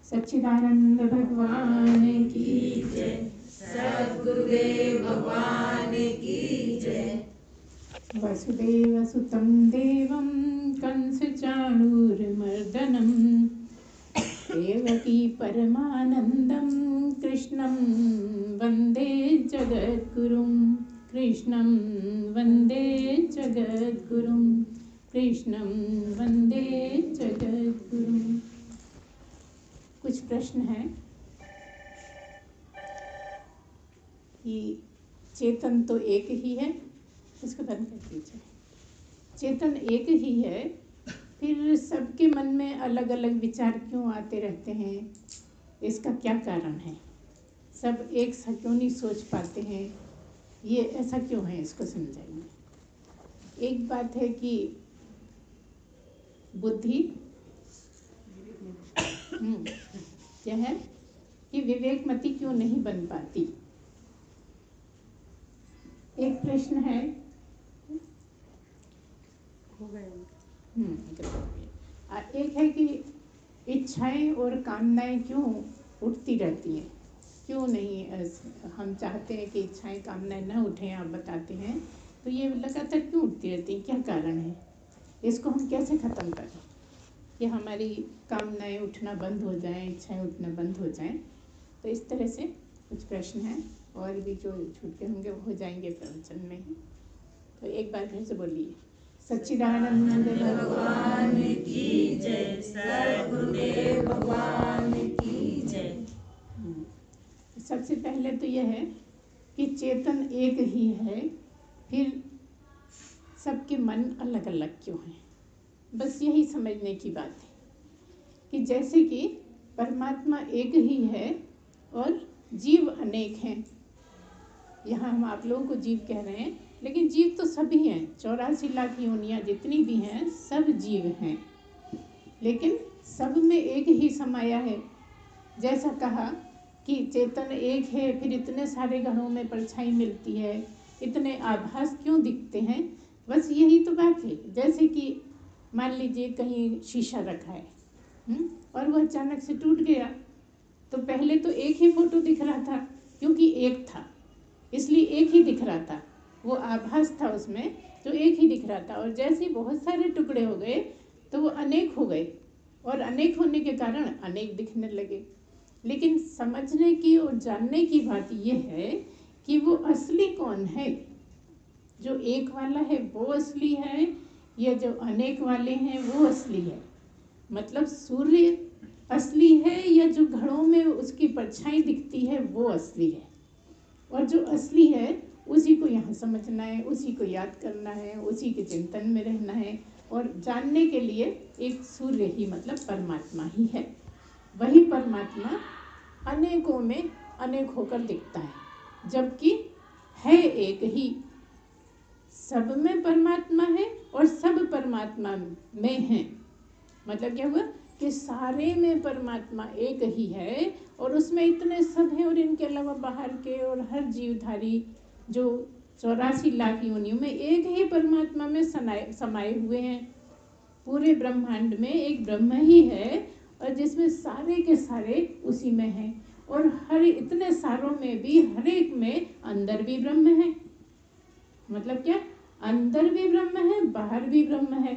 सच्चिदानंद भगवान की जय। सद्गुरुदेव भगवान की जय। वसुदेव सुतं देवं कंस चाणूरमर्दनं देवकी परमानंदं कृष्णं वंदे जगद्गुरुं। कृष्णं वंदे जगद्गुरुं। कृष्णं वंदे जगद्गुरुं। कुछ प्रश्न हैं कि चेतन तो एक ही है, इसको बंद कर दीजिए। चेतन एक ही है, फिर सबके मन में अलग अलग विचार क्यों आते रहते हैं? इसका क्या कारण है? सब एक सा क्यों नहीं सोच पाते हैं? ये ऐसा क्यों है, इसको समझाएंगे। एक बात है कि बुद्धि क्या है कि विवेकमती क्यों नहीं बन पाती। एक प्रश्न है एक है कि इच्छाएं और कामनाएं क्यों उठती रहती हैं, क्यों नहीं? हम चाहते हैं कि इच्छाएं कामनाएं ना उठें, आप बताते हैं, तो ये लगातार क्यों उठती रहती हैं? क्या कारण है? इसको हम कैसे ख़त्म करें कि हमारी कामनाएं उठना बंद हो जाएं, इच्छाएं उठना बंद हो जाएं? तो इस तरह से कुछ प्रश्न हैं, और भी जो छूटे होंगे वो हो जाएंगे प्रवचन में ही। तो एक बार फिर से बोलिए, सच्चिदानंद भगवान की जय। सद्गुरुदेव भगवान की जय। सबसे पहले तो यह है कि चेतन एक ही है, फिर सबके मन अलग अलग क्यों हैं? बस यही समझने की बात है कि जैसे कि परमात्मा एक ही है और जीव अनेक हैं। यहाँ हम आप लोगों को जीव कह रहे हैं, लेकिन जीव तो सभी हैं। 84 लाख योनियाँ जितनी भी हैं, सब जीव हैं, लेकिन सब में एक ही समाया है। जैसा कहा कि चेतन एक है, फिर इतने सारे घरों में परछाई मिलती है, इतने आभास क्यों दिखते हैं? बस यही तो बात है। जैसे कि मान लीजिए कहीं शीशा रखा है और वह अचानक से टूट गया, तो पहले तो एक ही फोटो दिख रहा था, क्योंकि एक था इसलिए एक ही दिख रहा था, वो आभास था उसमें, तो एक ही दिख रहा था। और जैसे ही बहुत सारे टुकड़े हो गए तो वो अनेक हो गए, और अनेक होने के कारण अनेक दिखने लगे। लेकिन समझने की और जानने की बात यह है कि वो असली कौन है? जो एक वाला है वो असली है, या जो अनेक वाले हैं वो असली है? मतलब सूर्य असली है, या जो घड़ों में उसकी परछाई दिखती है वो असली है? और जो असली है उसी को यहाँ समझना है, उसी को याद करना है, उसी के चिंतन में रहना है। और जानने के लिए एक सूर्य ही मतलब परमात्मा ही है। वही परमात्मा अनेकों में अनेक होकर दिखता है, जबकि है एक ही। सब में परमात्मा है और सब परमात्मा में है। मतलब क्या हुआ कि सारे में परमात्मा एक ही है, और उसमें इतने सब हैं, और इनके अलावा बाहर के और हर जीवधारी जो 84 लाख योनियों में एक ही परमात्मा में समाये हुए हैं। पूरे ब्रह्मांड में एक ब्रह्म ही है, और जिसमें सारे के सारे उसी में हैं। और हर इतने सारों में भी हर एक में अंदर भी ब्रह्म है। मतलब क्या? अंदर भी ब्रह्म है, बाहर भी ब्रह्म है।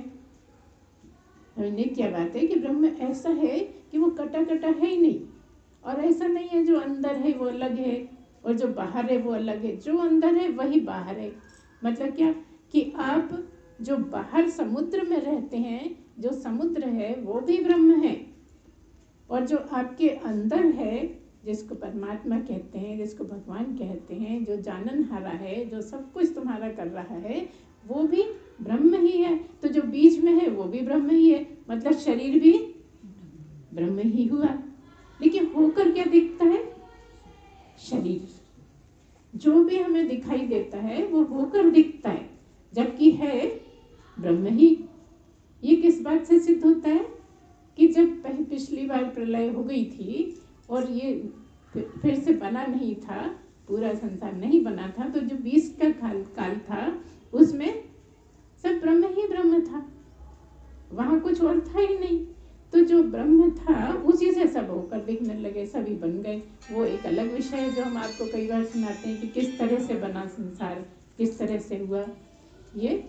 क्या बात है कि ब्रह्म ऐसा है कि वो कटा कटा है ही नहीं, और ऐसा नहीं है जो अंदर है वो अलग है और जो बाहर है वो अलग है। जो अंदर है वही बाहर है। मतलब क्या कि आप जो बाहर समुद्र में रहते हैं, जो समुद्र है वो भी ब्रह्म है, और जो आपके अंदर है, जिसको परमात्मा कहते हैं, जिसको भगवान कहते हैं, जो जाननहारा है, जो सब कुछ तुम्हारा कर रहा है, वो भी ब्रह्म ही है। तो जो बीच में है वो भी ब्रह्म ही है, मतलब शरीर भी ब्रह्म ही हुआ। लेकिन होकर क्या दिखता है? शरीर। जो भी हमें दिखाई देता है वो होकर दिखता है, जबकि है ब्रह्म ही। ये किस बात से सिद्ध होता है कि जब पिछली बार प्रलय हो गई थी और ये फिर से बना नहीं था, पूरा संसार नहीं बना था, तो जो 20 का काल था उसमें सब ब्रह्म ही ब्रह्म था, वहां कुछ और था ही नहीं। तो जो ब्रह्म था उसी से सब होकर दिखने लगे, सभी बन गए। वो एक अलग विषय है जो हम आपको कई बार सुनाते हैं कि किस तरह से बना संसार, किस तरह से हुआ, ये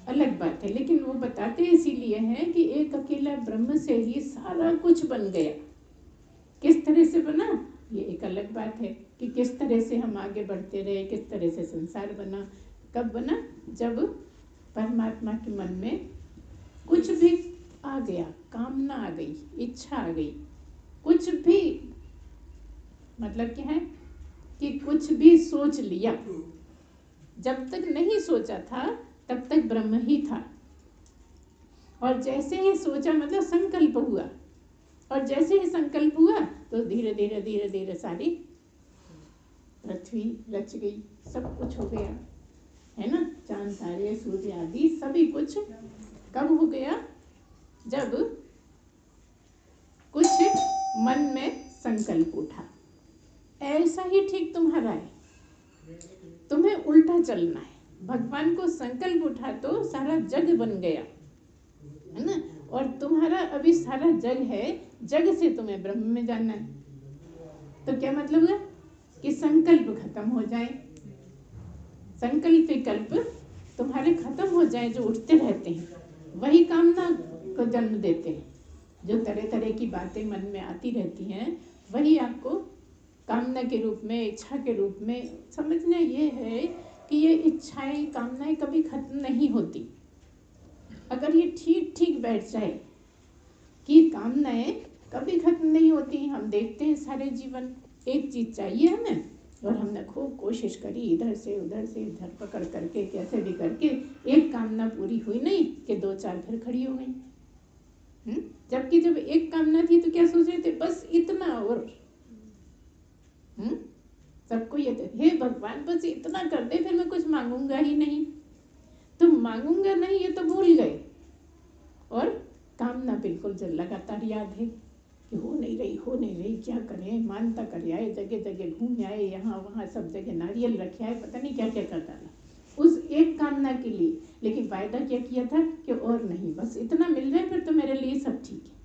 अलग बात है। लेकिन वो बताते इसीलिए हैं कि एक अकेला ब्रह्म से ही सारा कुछ बन गया। किस तरह से बना ये एक अलग बात है कि किस तरह से हम आगे बढ़ते रहे, किस तरह से संसार बना। कब बना? जब परमात्मा के मन में कुछ भी आ गया, कामना आ गई, इच्छा आ गई, कुछ भी, मतलब क्या है कि कुछ भी सोच लिया। जब तक नहीं सोचा था तब तक ब्रह्म ही था, और जैसे ही सोचा मतलब संकल्प हुआ, और जैसे ही संकल्प हुआ तो धीरे धीरे धीरे धीरे सारी पृथ्वी रच गई, सब कुछ हो गया, है ना। चांद तारे सूर्य आदि सभी कुछ कब हो गया? जब कुछ मन में संकल्प उठा। ऐसा ही ठीक तुम्हारा है, तुम्हें उल्टा चलना है। भगवान को संकल्प उठा तो सारा जग बन गया, है ना। और तुम्हारा अभी सारा जग है, जग से तुम्हें ब्रह्म में जाना है। तो क्या मतलब है कि संकल्प खत्म हो जाए, संकल्प विकल्प तुम्हारे खत्म हो जाए, जो उठते रहते हैं वही कामना को जन्म देते हैं। जो तरह तरह की बातें मन में आती रहती हैं वही आपको कामना के रूप में, इच्छा के रूप में समझना। ये है कि ये इच्छाएं, कामनाएं कभी खत्म नहीं होती। अगर ये ठीक ठीक बैठ जाए कि कामनाएं कभी खत्म नहीं होती। हम देखते हैं सारे जीवन, एक चीज चाहिए हमें और हमने खूब कोशिश करी, इधर से इधर पकड़ करके कैसे भी करके एक कामना पूरी हुई नहीं कि दो चार फिर खड़ी हो गई। जबकि जब एक कामना थी तो क्या सोच रहे थे? बस इतना और सबको ये थे, हे भगवान बस इतना कर दे, फिर मैं कुछ मांगूंगा ही नहीं। तो मांगूंगा नहीं ये तो भूल गए, और कामना बिल्कुल जो लगातार याद है कि हो नहीं रही, क्या करें। मानता कर आए, जगह जगह घूम आए, यहाँ वहाँ सब जगह नारियल रखे आए, पता नहीं क्या क्या करता था उस एक कामना के लिए। लेकिन वायदा क्या किया था कि और नहीं, बस इतना मिल जाए फिर तो मेरे लिए सब ठीक है।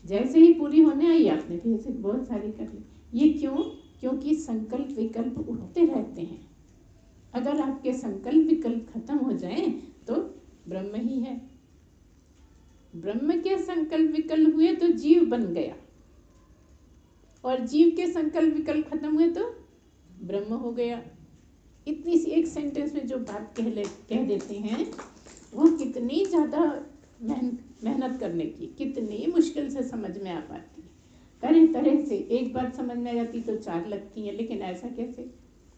जैसे ही पूरी होने आई आपने फिर से बहुत सारी कर ली। ये क्यों? क्योंकि संकल्प विकल्प उठते रहते हैं। अगर आपके संकल्प विकल्प खत्म हो जाए तो ब्रह्म ही है। ब्रह्म के संकल्प विकल्प हुए तो जीव बन गया, और जीव के संकल्प विकल्प खत्म हुए तो ब्रह्म हो गया। इतनी सी एक सेंटेंस में जो बात कह देते हैं वो कितनी ज़्यादा मेहनत करने की, कितनी मुश्किल से समझ में आ पाती है। तरह तरह से एक बात समझ में आ जाती तो चार लगती हैं, लेकिन ऐसा कैसे,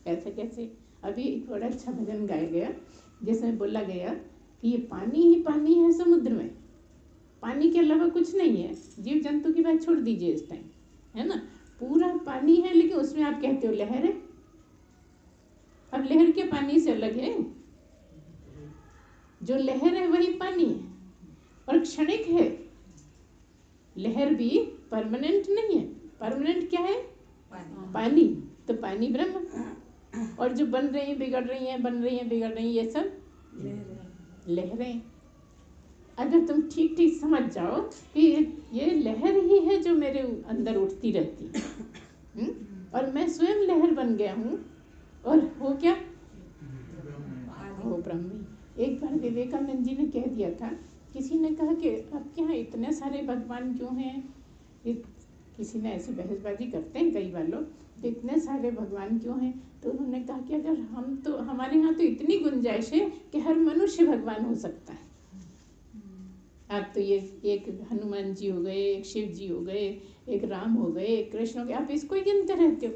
ऐसा कैसे। अभी एक बड़ा अच्छा भजन गाया गया जिसमें बोला गया कि ये पानी ही पानी है समुद्र में, पानी के अलावा कुछ नहीं है। जीव जंतु की बात छोड़ दीजिए इस टाइम, है ना। पूरा पानी है, लेकिन उसमें आप कहते हो लहर है। अब लहर के पानी से अलग है, जो लहर है वही पानी है और क्षणिक है। लहर भी परमानेंट नहीं है। परमानेंट क्या है? पानी। तो पानी ब्रह्म, और जो बन रही है, बिगड़ रही है, बन रही है, बिगड़ रही है, ये सब लहरें। अगर तुम ठीक ठीक समझ जाओ कि ये लहर ही है जो मेरे अंदर उठती रहती है, और मैं स्वयं लहर बन गया हूँ, और हो क्या? वो ब्रह्म। एक बार विवेकानंद जी ने कह दिया था, किसी ने कहा कि आपके यहाँ इतने सारे भगवान क्यों हैं? किसी ने ऐसी बहसबाजी करते हैं कई बार लोग, तो इतने सारे भगवान क्यों हैं? तो उन्होंने कहा कि अगर हमारे यहाँ तो इतनी गुंजाइश है कि हर मनुष्य भगवान हो सकता है। आप तो ये एक हनुमान जी हो गए, एक शिव जी हो गए, एक राम हो गए, एक कृष्ण हो गए, आप इसको ही गिनते रहते हो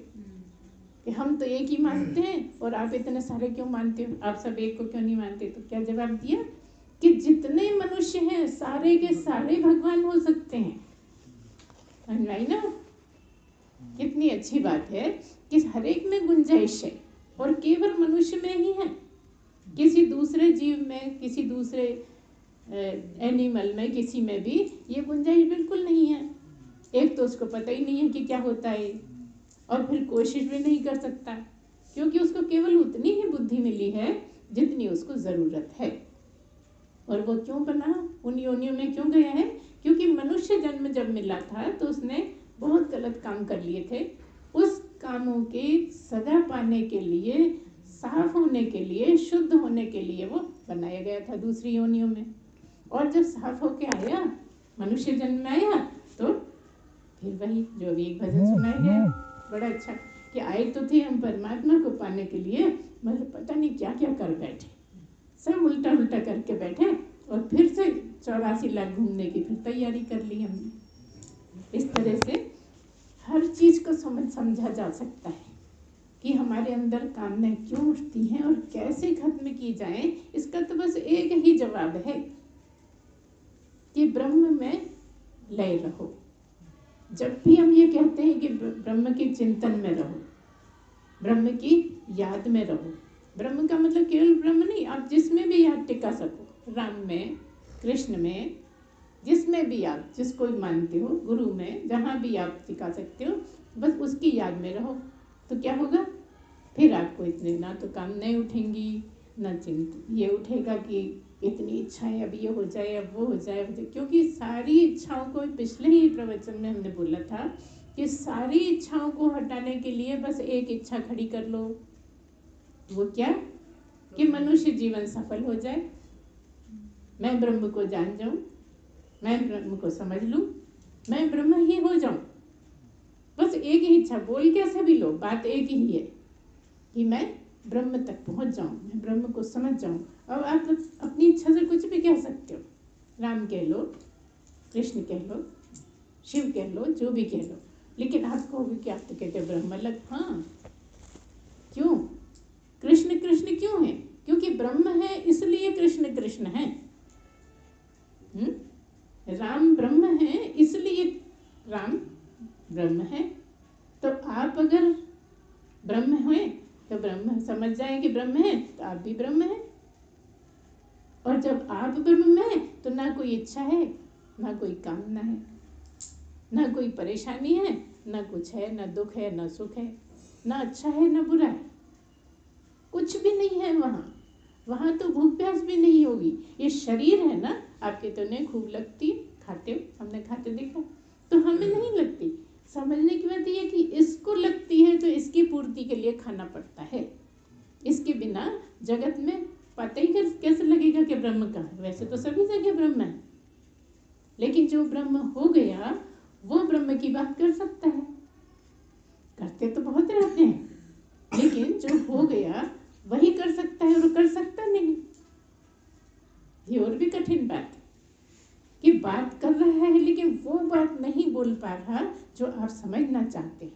कि हम तो एक ही मानते हैं और आप इतने सारे क्यों मानते हो? आप सब एक को क्यों नहीं मानते? तो क्या जवाब दिया कि जितने मनुष्य हैं सारे के सारे भगवान हो सकते हैं। ना, कितनी अच्छी बात है कि हर एक में गुंजाइश है, और केवल मनुष्य में ही है। किसी दूसरे जीव में, किसी दूसरे एनिमल में, किसी में भी ये गुंजाइश बिल्कुल नहीं है। एक तो उसको पता ही नहीं है कि क्या होता है, और फिर कोशिश भी नहीं कर सकता, क्योंकि उसको केवल उतनी ही बुद्धि मिली है जितनी उसको ज़रूरत है। और वो क्यों बना, उन योनियों में क्यों गया है क्योंकि मनुष्य जन्म जब मिला था तो उसने बहुत गलत काम कर लिए थे। उस कामों के सजा पाने के लिए, साफ होने के लिए, शुद्ध होने के लिए वो बनाया गया था दूसरी योनियों में। और जब साफ होके आया, मनुष्य जन्म में आया, तो फिर वही जो अभी एक भजन सुनाया गया बड़ा अच्छा, कि आए तो थे हम परमात्मा को पाने के लिए, मतलब पता नहीं क्या क्या कर बैठे, सब उल्टा उल्टा करके बैठे और फिर से 84 लाख घूमने की फिर तैयारी कर ली हमने। इस तरह से हर चीज को समझा जा सकता है कि हमारे अंदर कामनाएं क्यों उठती हैं और कैसे खत्म की जाए। इसका तो बस एक ही जवाब है कि ब्रह्म में लय रहो। जब भी हम ये कहते हैं कि ब्रह्म के चिंतन में रहो, ब्रह्म की याद में रहो, ब्रह्म का मतलब केवल ब्रह्म नहीं, आप जिसमें भी याद टिका सको, राम में, कृष्ण में, जिसमें भी आप जिसको मानते हो, गुरु में, जहाँ भी आप टिका सकते हो, बस उसकी याद में रहो। तो क्या होगा, फिर आपको इतने ना तो कामनाएं उठेंगी, ना ये उठेगा कि इतनी इच्छाएं अब ये हो जाए, अब वो हो जाए, क्योंकि सारी इच्छाओं को, पिछले ही प्रवचन में हमने बोला था कि सारी इच्छाओं को हटाने के लिए बस एक इच्छा खड़ी कर लो। वो क्या, कि मनुष्य जीवन सफल हो जाए, मैं ब्रह्म को जान जाऊं, मैं ब्रह्म को समझ लूं, मैं ब्रह्म ही हो जाऊं। बस एक ही इच्छा, बोल कैसे भी लो, बात एक ही है कि मैं ब्रह्म तक पहुंच जाऊं, मैं ब्रह्म को समझ जाऊं। अब आप अपनी इच्छा से कुछ भी कह सकते हो, राम कह लो, कृष्ण कह लो, शिव कह लो, जो भी कह लो, लेकिन आप कहोगे कि आप तो कहते हो ब्रह्म अलग। हाँ, क्यों कृष्ण कृष्ण क्यों है? क्योंकि ब्रह्म है इसलिए कृष्ण कृष्ण है। राम ब्रह्म है इसलिए राम ब्रह्म है। तो आप अगर ब्रह्म हैं तो ब्रह्म समझ जाए कि ब्रह्म है तो आप भी ब्रह्म हैं। और जब आप ब्रह्म में हैं तो ना कोई इच्छा है, ना कोई कामना है, ना कोई परेशानी है, ना कुछ है, ना दुख है, ना सुख है, ना अच्छा है, ना बुरा है, कुछ भी नहीं है वहाँ। वहाँ तो भूख प्यास भी नहीं होगी। ये शरीर है ना आपके, तो नहीं खूब लगती, खाते हो, हमने खाते देखा, तो हमें नहीं लगती। समझने की बात ये कि इसको लगती है तो इसकी पूर्ति के लिए खाना पड़ता है। इसके बिना जगत में पता ही कैसे लगेगा कि ब्रह्म कहाँ है? वैसे तो सभी जगह ब्रह्म है, लेकिन जो ब्रह्म हो गया वो ब्रह्म की बात कर सकता है। करते तो बहुत रहते हैं, लेकिन जो हो गया वही कर सकता है, और कर सकता नहीं। ये और भी कठिन बात है कि बात कर रहा है लेकिन वो बात नहीं बोल पा रहा जो आप समझना चाहते हैं।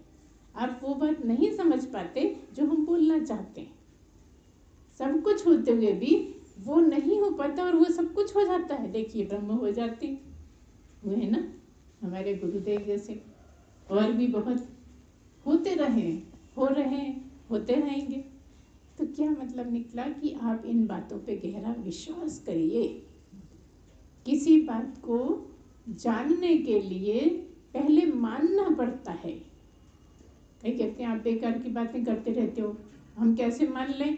आप वो बात नहीं समझ पाते जो हम बोलना चाहते हैं। सब कुछ होते हुए भी वो नहीं हो पाता और वो सब कुछ हो जाता है। देखिए ब्रह्म हो जाते वो है ना हमारे गुरुदेव जैसे, और भी बहुत होते रहे, हो रहे, होते रहेंगे। तो क्या मतलब निकला कि आप इन बातों पे गहरा विश्वास करिए। किसी बात को जानने के लिए पहले मानना पड़ता है। कई कहते हैं आप बेकार की बातें करते रहते हो, हम कैसे मान लें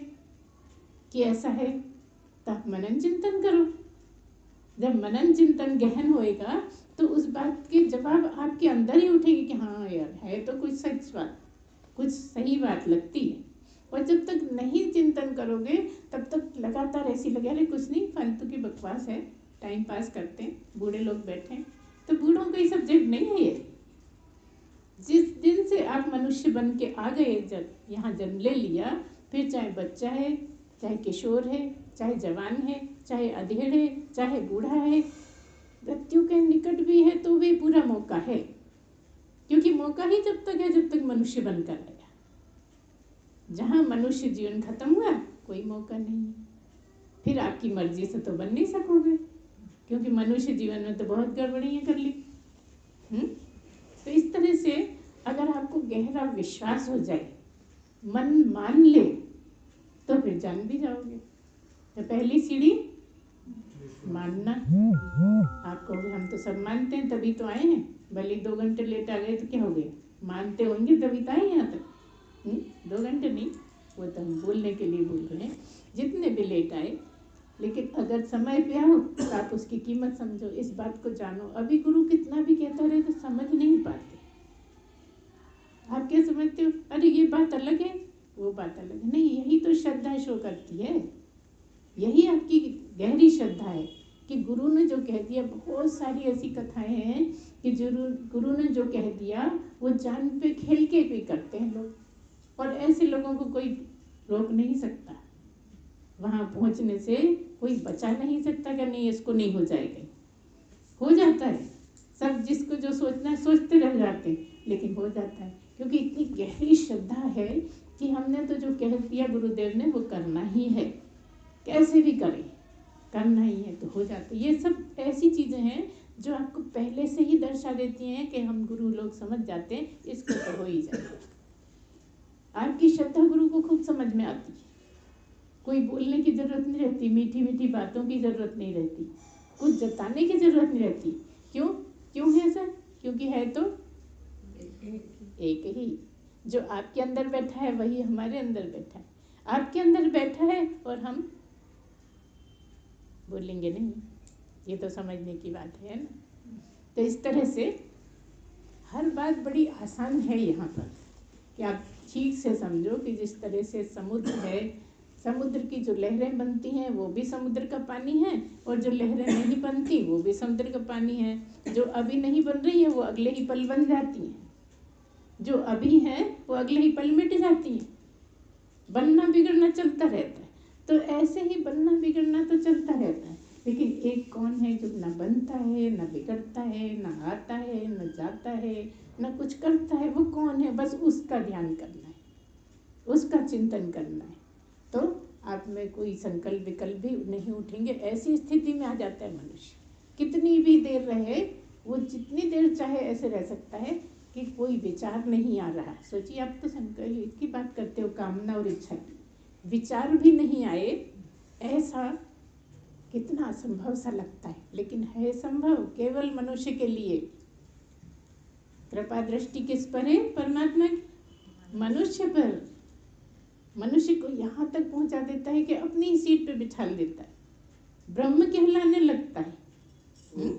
कि ऐसा है? तब मनन चिंतन करो। जब मनन चिंतन गहन होएगा तो उस बात के जवाब आपके अंदर ही उठेगी कि हाँ यार है तो कुछ सच बात, कुछ सही बात लगती है। और जब तक नहीं चिंतन करोगे तब तक लगातार ऐसी लगे अरे कुछ नहीं, फालतू की बकवास है, टाइम पास करते हैं, बूढ़े लोग बैठे हैं। तो बूढ़ों का ही सब्जेक्ट नहीं है ये। जिस दिन से आप मनुष्य बन के आ गए, जब यहाँ जन्म ले लिया, फिर चाहे बच्चा है, चाहे किशोर है, चाहे जवान है, चाहे अधेड़ है, चाहे बूढ़ा है, मृत्यु के निकट भी है तो भी पूरा मौका है। क्योंकि मौका ही जब तक है जब तक मनुष्य बनकर आया। जहाँ मनुष्य जीवन खत्म हुआ कोई मौका नहीं है। फिर आपकी मर्जी से तो बन नहीं सकोगे, क्योंकि मनुष्य जीवन में तो बहुत गड़बड़ियाँ कर ली। तो इस तरह से अगर आपको गहरा विश्वास हो जाए, मन मान ले, तो फिर जान भी जाओगे। तो पहली सीढ़ी मानना। आप कहोगे हम तो सब मानते हैं तभी तो आए हैं, भले 2 घंटे लेट आ गए तो क्या हो गया, मानते होंगे तभी तो आए यहाँ तक। 2 घंटे नहीं, वो तो हम बोलने के लिए बोल रहे हैं। जितने भी लेट आए लेकिन अगर समय पे आओ तो आप उसकी कीमत समझो, इस बात को जानो। अभी गुरु कितना भी कहता रहे तो समझ नहीं पाते। आप क्या समझते हो, अरे ये बात अलग है, वो बात अलग है। नहीं, यही तो श्रद्धा शो करती है, यही आपकी गहरी श्रद्धा है कि गुरु ने जो कह दिया। बहुत सारी ऐसी कथाएं हैं कि गुरु ने जो कह दिया वो जान पे खेल के भी करते हैं लोग, और ऐसे लोगों को कोई रोक नहीं सकता। वहां पहुंचने से कोई बचा नहीं सकता कि नहीं इसको नहीं हो जाएगा, हो जाता है। सब जिसको जो सोचना है सोचते रह जाते हैं, लेकिन हो जाता है, क्योंकि इतनी गहरी श्रद्धा है कि हमने तो जो कह दिया गुरुदेव ने वो करना ही है, कैसे भी करें, करना ही है तो हो जाता है। ये सब ऐसी चीजें हैं जो आपको पहले से ही दर्शा देती हैं कि हम गुरु लोग समझ जाते हैं इसको तो हो ही जाएगा। आपकी श्रद्धा गुरु को खूब समझ में आती है, कोई बोलने की जरूरत नहीं रहती, मीठी मीठी बातों की जरूरत नहीं रहती, कुछ जताने की जरूरत नहीं रहती। क्यों क्यों है सर? क्योंकि है तो एक ही, जो आपके अंदर बैठा है वही हमारे अंदर बैठा है। आपके अंदर बैठा है और हम बोलेंगे नहीं, ये तो समझने की बात है ना। तो इस तरह से हर बात बड़ी आसान है यहाँ पर कि आप ठीक से समझो कि जिस तरह से समुद्र है, समुद्र की जो लहरें बनती हैं वो भी समुद्र का पानी है, और जो लहरें नहीं बनती वो भी समुद्र का पानी है। जो अभी नहीं बन रही है वो अगले ही पल बन जाती हैं, जो अभी है वो अगले ही पल मिट जाती हैं। बनना बिगड़ना चलता रहता है। तो ऐसे ही बनना बिगड़ना तो चलता रहता है, लेकिन एक कौन है जो न बनता है, न बिगड़ता है, न आता है, न जाता है, न कुछ करता है। वो कौन है? बस उसका ध्यान करना है, उसका चिंतन करना है। तो आप में कोई संकल्प विकल्प भी नहीं उठेंगे। ऐसी स्थिति में आ जाता है मनुष्य, कितनी भी देर रहे, वो जितनी देर चाहे ऐसे रह सकता है कि कोई विचार नहीं आ रहा। सोचिए, आप तो संकल्प की बात करते हो, कामना और इच्छा की, विचार भी नहीं आए, ऐसा कितना असंभव सा लगता है, लेकिन है संभव केवल मनुष्य के लिए। कृपा दृष्टि किस पर है? परमात्मा की, मनुष्य पर। मनुष्य को यहाँ तक पहुँचा देता है कि अपनी ही सीट पे बिठा देता है, ब्रह्म कहलाने लगता है।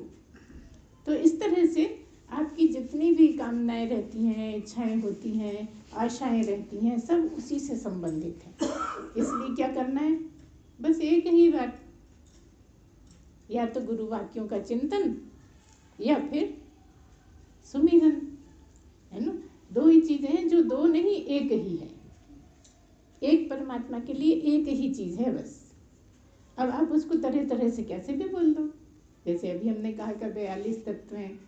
तो इस तरह से आपकी जितनी भी कामनाएं रहती हैं, इच्छाएं होती हैं, आशाएं रहती हैं, सब उसी से संबंधित है। इसलिए क्या करना है? बस एक ही बात, या तो गुरु वाक्यों का चिंतन या फिर सुमिरन, है ना। दो ही चीजें हैं, जो दो नहीं एक ही है। एक परमात्मा के लिए एक ही चीज है बस। अब आप उसको तरह तरह से कैसे भी बोल दो। जैसे अभी हमने कहा कि 42 तत्व हैं,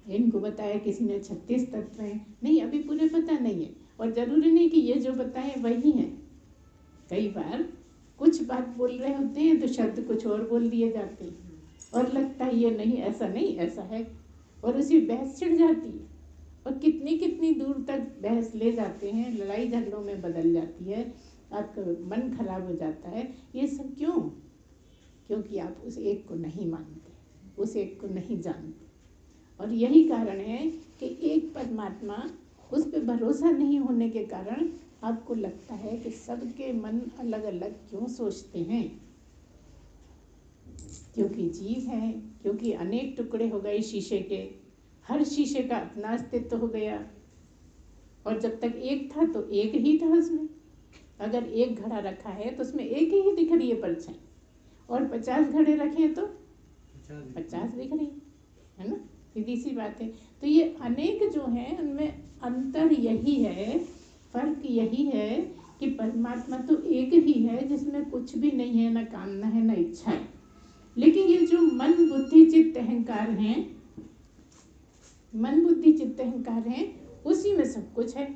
इनको बताया किसी ने 36 तत्व हैं। नहीं, अभी पूरे पता नहीं है, और जरूरी नहीं कि ये जो बताए वही हैं। कई बार कुछ बात बोल रहे होते हैं तो शब्द कुछ और बोल दिए जाते हैं, और लगता है ये नहीं, ऐसा नहीं, ऐसा है, और उसी बहस छिड़ जाती है, और कितनी कितनी दूर तक बहस ले जाते हैं, लड़ाई झगड़ों में बदल जाती है, आपका मन खराब हो जाता है। ये सब क्यों? क्योंकि आप उस एक को नहीं मानते, उस एक को नहीं जानते। और यही कारण है कि एक परमात्मा, उस पर भरोसा नहीं होने के कारण आपको लगता है कि सबके मन अलग अलग क्यों सोचते हैं। क्योंकि जीव हैं, क्योंकि अनेक टुकड़े हो गए शीशे के, हर शीशे का अपना अस्तित्व हो गया, और जब तक एक था तो एक ही था उसमें। अगर एक घड़ा रखा है तो उसमें एक ही दिख रही है परछाई, और 50 घड़े रखे तो 50 दिख रही है ना, सीधी सी बात है। तो ये अनेक जो हैं उनमें अंतर यही है, फर्क यही है कि परमात्मा तो एक ही है जिसमें कुछ भी नहीं है, ना कामना है ना इच्छा है। लेकिन ये जो मन बुद्धि चित्त अहंकार हैं, मन बुद्धि चित्त अहंकार हैं, उसी में सब कुछ है।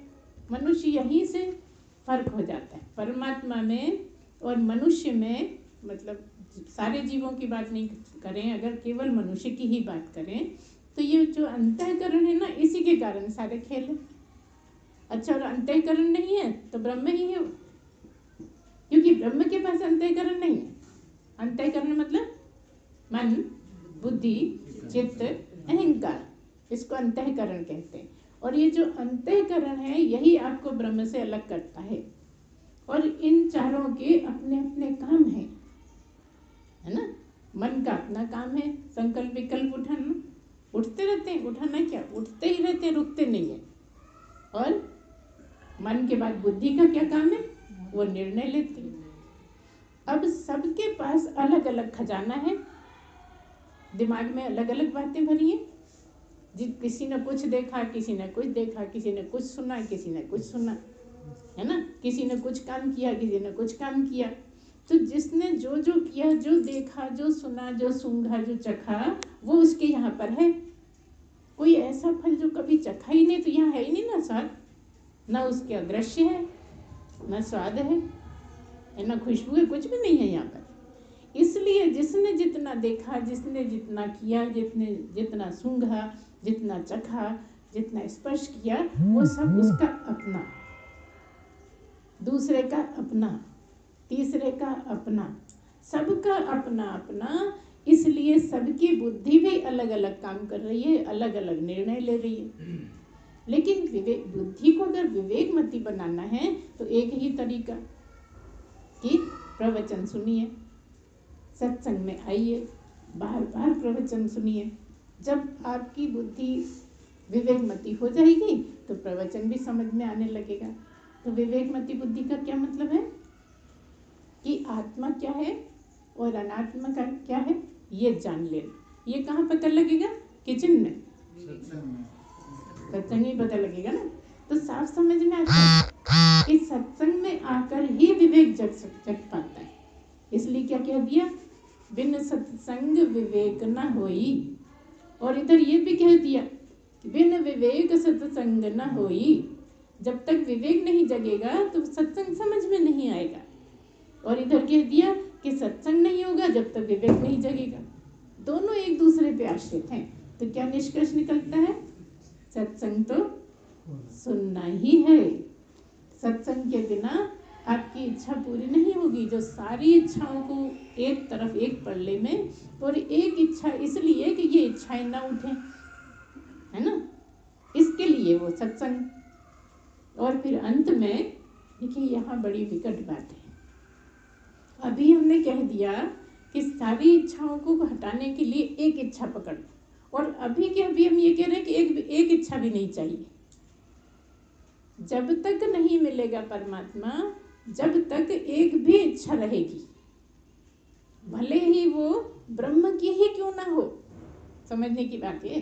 मनुष्य यहीं से फर्क हो जाता है परमात्मा में और मनुष्य में। मतलब सारे जीवों की बात नहीं करें, अगर केवल मनुष्य की ही बात करें तो ये जो अंतःकरण है ना, इसी के कारण सारे खेल है। अच्छा, और अंतःकरण नहीं है तो ब्रह्म ही है, क्योंकि ब्रह्म के पास अंतःकरण नहीं है। अंतःकरण मतलब मन बुद्धि चित्त अहंकार, इसको अंतःकरण कहते हैं। और ये जो अंतःकरण है यही आपको ब्रह्म से अलग करता है। और इन चारों के अपने अपने काम हैं। है ना। मन का अपना काम है संकल्प विकल्प उठाना, उठते रहते हैं, उठाना क्या, उठते ही रहते हैं, रुकते नहीं है। और मन के बाद बुद्धि का क्या काम है, वो निर्णय लेती है। अब सबके पास अलग अलग खजाना है, दिमाग में अलग अलग बातें भरी हैं। किसी ने कुछ देखा, किसी ने कुछ देखा, किसी ने कुछ सुना, किसी ने कुछ सुना, है ना। किसी ने कुछ काम किया, किसी ने कुछ काम किया। तो जिसने जो जो किया, जो देखा, जो सुना, जो सूंघा, जो चखा, वो उसके यहाँ पर है। कोई ऐसा फल जो कभी चखा ही नहीं, तो यहाँ है ही नहीं ना स्वाद, ना उसके दृश्य है, ना स्वाद है, ना खुशबू है, कुछ भी नहीं है यहाँ पर। इसलिए जिसने जितना देखा, जिसने जितना किया, जितना सूंघा, जितना चखा, जितना स्पर्श किया, वो सब उसका अपना, दूसरे का अपना, तीसरे का अपना, सबका अपना अपना। इसलिए सबकी बुद्धि भी अलग अलग काम कर रही है, अलग अलग निर्णय ले रही है। लेकिन विवेक, बुद्धि को अगर विवेकमती बनाना है तो एक ही तरीका कि प्रवचन सुनिए, सत्संग में आइए, बार बार प्रवचन सुनिए। जब आपकी बुद्धि विवेकमती हो जाएगी तो प्रवचन भी समझ में आने लगेगा। तो विवेकमती बुद्धि का क्या मतलब है कि आत्मा क्या है और अनात्मा का क्या है, ये जान लेना। ये कहाँ पता लगेगा, किचन में, सत्संग में पता लगेगा ना। तो साफ समझ में आता है कि सत्संग में आकर ही विवेक जग पाता है। इसलिए क्या कह दिया, बिन सत्संग विवेक न होई। और इधर ये भी कह दिया, बिन विवेक सत्संग न होई। जब तक विवेक नहीं जगेगा तो सत्संग समझ में नहीं आएगा। और इधर कह दिया कि सत्संग नहीं होगा जब तक विवेक नहीं जगेगा। दोनों एक दूसरे पे आश्रित हैं। तो क्या निष्कर्ष निकलता है, सत्संग तो सुनना ही है। सत्संग के बिना आपकी इच्छा पूरी नहीं होगी। जो सारी इच्छाओं को एक तरफ, एक पल्ले में, और एक इच्छा इसलिए कि ये इच्छाएं ना उठें, है ना, इसके लिए वो सत्संग। और फिर अंत में देखिए, यहाँ बड़ी विकट बात है। अभी हमने कह दिया कि सारी इच्छाओं को हटाने के लिए एक इच्छा पकड़, और अभी के अभी हम ये कह रहे हैं कि एक इच्छा भी नहीं चाहिए। जब तक नहीं मिलेगा परमात्मा, जब तक एक भी इच्छा रहेगी, भले ही वो ब्रह्म की ही क्यों ना हो। समझने की बात है।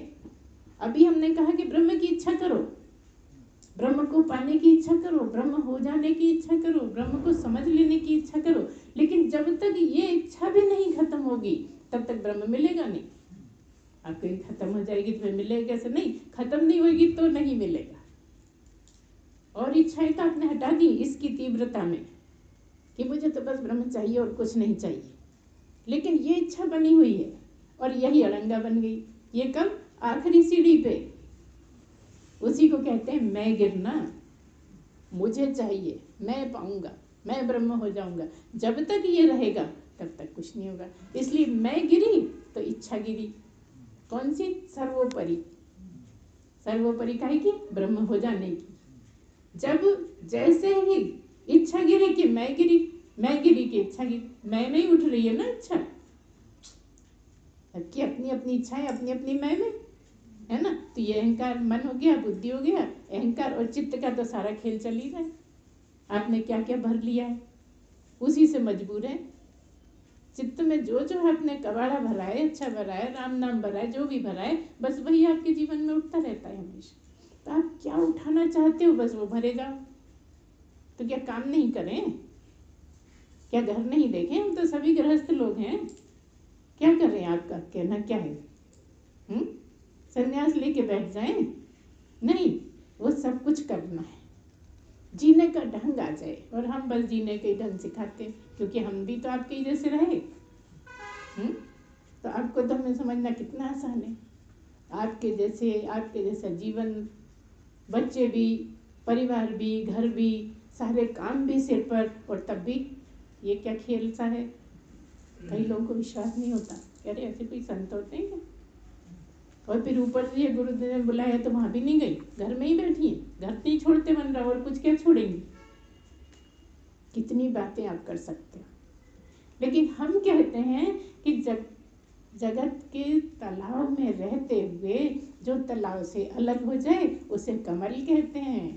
अभी हमने कहा कि ब्रह्म की इच्छा करो, ब्रह्म को पाने की इच्छा करो, ब्रह्म हो जाने की इच्छा करो, ब्रह्म को समझ लेने की इच्छा करो। लेकिन जब तक ये इच्छा भी नहीं खत्म होगी तब तक ब्रह्म मिलेगा नहीं। आपकी खत्म हो जाएगी तो मिलेगा कैसे, नहीं, खत्म नहीं होगी तो नहीं मिलेगा। और इच्छाएं तो आपने हटा दी इसकी तीव्रता में कि मुझे तो बस ब्रह्म चाहिए और कुछ नहीं चाहिए। लेकिन ये इच्छा बनी हुई है और यही अड़ंगा बन गई। ये कब, आखिरी सीढ़ी पे। उसी को कहते हैं मैं गिरना। मुझे चाहिए, मैं पाऊंगा, मैं ब्रह्म हो जाऊंगा। जब तक ये रहेगा तब तक कुछ नहीं होगा। इसलिए मैं गिरी तो इच्छा गिरी। कौन सी, सर्वोपरि। सर्वोपरि काहे की, ब्रह्म हो जाने की। जब जैसे ही इच्छा गिरी कि मैं गिरी, मैं गिरी कि इच्छा गिरी, मैं नहीं उठ रही है ना इच्छा। सबकी अपनी अपनी इच्छाएं अपनी अपनी मैं में, है ना। तो ये अहंकार मन हो गया, बुद्धि हो गया, अहंकार और चित्त का तो सारा खेल चल ही रहा है। आपने क्या क्या भर लिया है, उसी से मजबूर है। चित्त में जो जो है अपने कबाड़ा भरा है, अच्छा भरा है, राम नाम भरा है, जो भी भरा है, बस वही आपके जीवन में उठता रहता है हमेशा। तो आप क्या उठाना चाहते हो, बस वो भरे जाओ। तो क्या काम नहीं करें, क्या घर नहीं देखें, हम तो सभी गृहस्थ लोग हैं। क्या कर रहे हैं, आपका कहना क्या है, संन्यास लेके बैठ जाएं? नहीं, वो सब कुछ करना है। जीने का ढंग आ जाए, और हम बस जीने के ढंग सिखाते हैं, क्योंकि हम भी तो आपके जैसे रहे। तो आपको तो हमें समझना कितना आसान है। आपके जैसा जीवन, बच्चे भी, परिवार भी, घर भी, सारे काम भी सिर पर, और तब भी ये क्या खेल सा है। कई लोगों को विश्वास नहीं होता, कह रहे ऐसे कोई संत होते हैं क्या। और फिर ऊपर से गुरुदेव ने बुलाया तो वहां भी नहीं गई, घर में ही बैठी है, घर नहीं छोड़ते मन रहा, और कुछ क्या छोड़ेंगी। कितनी बातें आप कर सकते हो। लेकिन हम कहते हैं कि जगत के तालाब में रहते हुए जो तालाब से अलग हो जाए उसे कमल कहते हैं।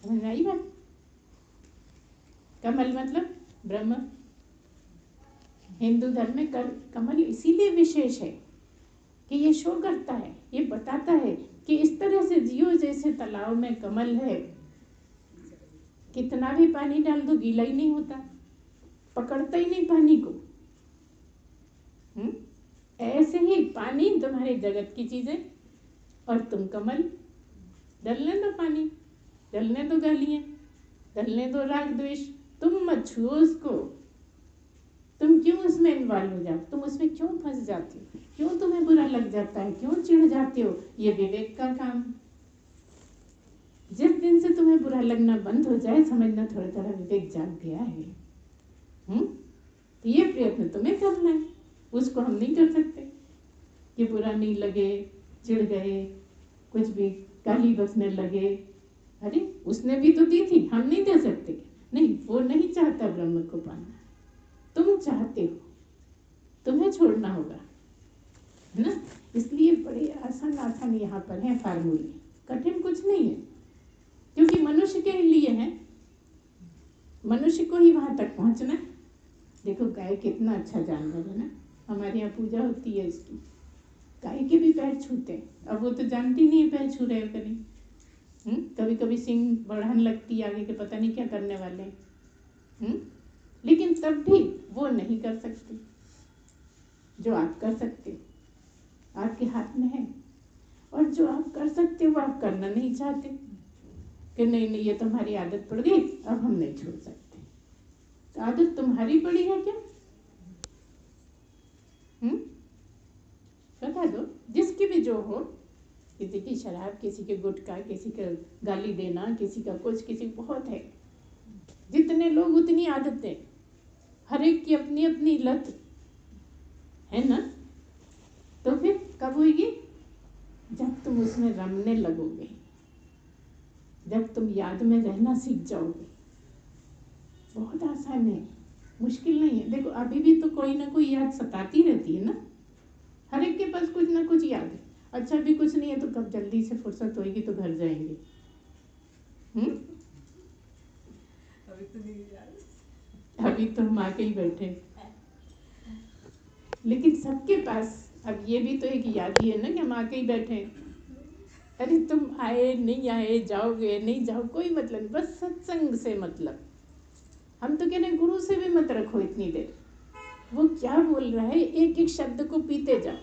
समझ आई बात? कमल मतलब ब्रह्म। हिंदू धर्म में कमल इसीलिए विशेष है कि ये शो करता है, ये बताता है कि इस तरह से जियो जैसे तालाब में कमल है, कितना भी पानी डाल दो गीला ही नहीं होता, पकड़ता ही नहीं पानी को। ऐसे ही पानी तुम्हारे जगत की चीज है और तुम कमल। डलने दो पानी, डलने दो गालियां, डलने दो राग द्वेष, तुम मत छुओ उसको। तुम क्यों उसमें इन्वॉल्व हो जाओ? तुम उसमें क्यों फंस जाते हो? क्यों तुम्हें बुरा लग जाता है? क्यों चिढ़ जाते हो? ये विवेक का काम। जिस दिन से तुम्हें बुरा लगना बंद हो जाए समझना थोड़ा थोड़ा विवेक जाग गया है। तो ये प्रयत्न तुम्हें करना है, उसको हम नहीं कर सकते कि बुरा नहीं लगे, चिढ़ गए, कुछ भी गाली बकने लगे। अरे उसने भी तो दी थी, हम नहीं दे सकते? नहीं, वो नहीं चाहता ब्रह्म को पाना, तुम चाहते हो, तुम्हें छोड़ना होगा, है ना? इसलिए बड़े आसान आसान यहाँ पर है फार्मूले, कठिन कुछ नहीं है, क्योंकि मनुष्य के लिए है, मनुष्य को ही वहां तक पहुंचना है। देखो गाय कितना अच्छा जानवर है ना, हमारे यहाँ पूजा होती है इसकी, गाय के भी पैर छूते हैं। अब वो तो जानती नहीं है पैर छू रहे हो कहीं, कभी कभी सिंह बढ़ाने लगती है आगे के, पता नहीं क्या करने वाले हैं, लेकिन तब भी वो नहीं कर सकती जो आप कर सकते हो, आपके हाथ में है। और जो आप कर सकते हो वो आप करना नहीं चाहते कि नहीं नहीं ये तुम्हारी आदत पड़ गई, अब हम नहीं छोड़ सकते। तो आदत तुम्हारी पड़ी है क्या? बता दो, जिसकी भी जो हो, किसी की शराब, किसी के गुटखा, किसी का गाली देना, किसी का कुछ, किसी बहुत है, जितने लोग उतनी आदतें, हर एक की अपनी अपनी लत है ना। तो फिर कब होगी? जब तुम उसमें रमने लगोगे, जब तुम याद में रहना सीख जाओगे। बहुत आसान है, मुश्किल नहीं है। देखो अभी भी तो कोई ना कोई याद सताती रहती है ना, हर एक के पास कुछ ना कुछ याद है। अच्छा भी कुछ नहीं है तो कब जल्दी से फुर्सत होगी तो घर जाएंगे। अभी तो नहीं याद, अभी तो हम आके ही बैठे, लेकिन सबके पास अब ये भी तो एक याद ही है ना कि हम आके ही बैठे। अरे तुम आए नहीं आए, जाओगे नहीं जाओ, कोई मतलब नहीं, बस सत्संग से मतलब। हम तो कह रहे गुरु से भी मत रखो इतनी देर, वो क्या बोल रहा है एक एक शब्द को पीते जाओ,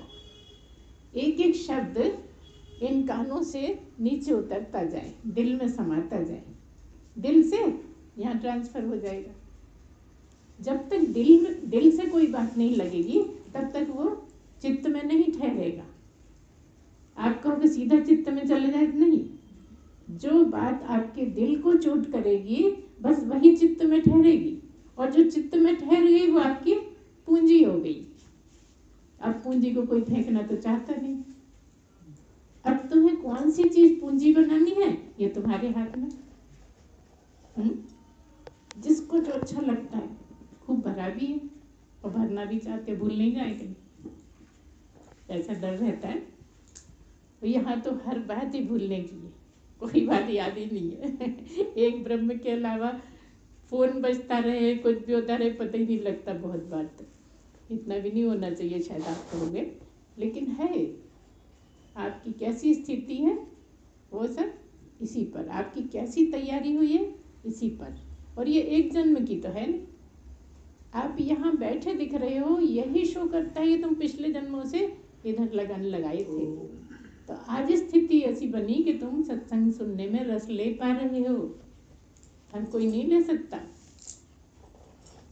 एक एक शब्द इन कानों से नीचे उतरता जाए, दिल में समाता जाए, दिल से यहाँ ट्रांसफर हो जाएगा। जब तक दिल से कोई बात नहीं लगेगी तब तक वो चित्त में नहीं ठहरेगा। आप कहोगे सीधा चित्त में चले जाए, नहीं, जो बात आपके दिल को चोट करेगी बस वही चित्त में ठहरेगी, और जो चित्त में ठहर गई वो आपकी पूंजी हो गई। अब पूंजी को कोई फेंकना तो चाहता नहीं। अब तुम्हें कौन सी चीज पूंजी बनानी है ये तुम्हारे हाथ में। जिसको जो अच्छा लगता है, खूब भरा भी है और भरना भी चाहते, भूल नहीं जाए कहीं, ऐसा डर रहता है। तो यहाँ तो हर बात ही भूलने की है, कोई बात याद ही नहीं है। एक ब्रह्म के अलावा फोन बजता रहे, कुछ भी होता रहे, पता ही नहीं लगता। बहुत बार तो इतना भी नहीं होना चाहिए शायद, आप कहोगे, लेकिन है। आपकी कैसी स्थिति है वो सब इसी पर, आपकी कैसी तैयारी हुई है इसी पर। और ये एक जन्म की तो है नहीं, आप यहाँ बैठे दिख रहे हो, यही शो करता है तुम पिछले जन्मों से इधर लगन लगाए थे। तो आज स्थिति ऐसी बनी कि तुम सत्संग सुनने में रस ले पा रहे हो, हर कोई नहीं ले सकता।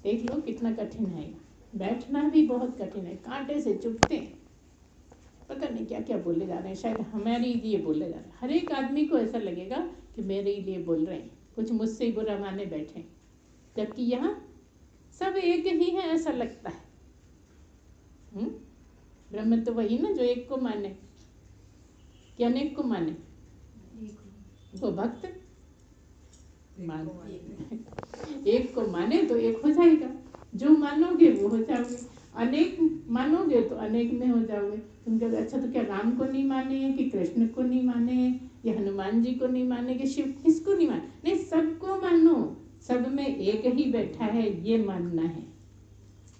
देख लो कितना कठिन है, बैठना भी बहुत कठिन है, कांटे से चुभते हैं, पता नहीं क्या क्या बोले जा रहे हैं, शायद हमारे लिए बोले जा रहे हैं। हर एक आदमी को ऐसा लगेगा कि मेरे लिए बोल रहे हैं, कुछ मुझसे ही बुरा माने बैठे, जबकि यहाँ सब एक ही है ऐसा लगता है। ब्रह्म तो वही ना जो एक को माने, कि अनेक को माने, वो भक्त। मान एक को माने तो एक हो जाएगा, जो मानोगे वो हो जाओगे, अनेक मानोगे तो अनेक में हो जाओगे। तुम कहोगे अच्छा तो क्या राम को नहीं माने, कि कृष्ण को नहीं माने, या हनुमान जी को नहीं माने, कि शिव, किसको नहीं माने? नहीं, सबको मानो, सब में एक ही बैठा है, ये मानना है।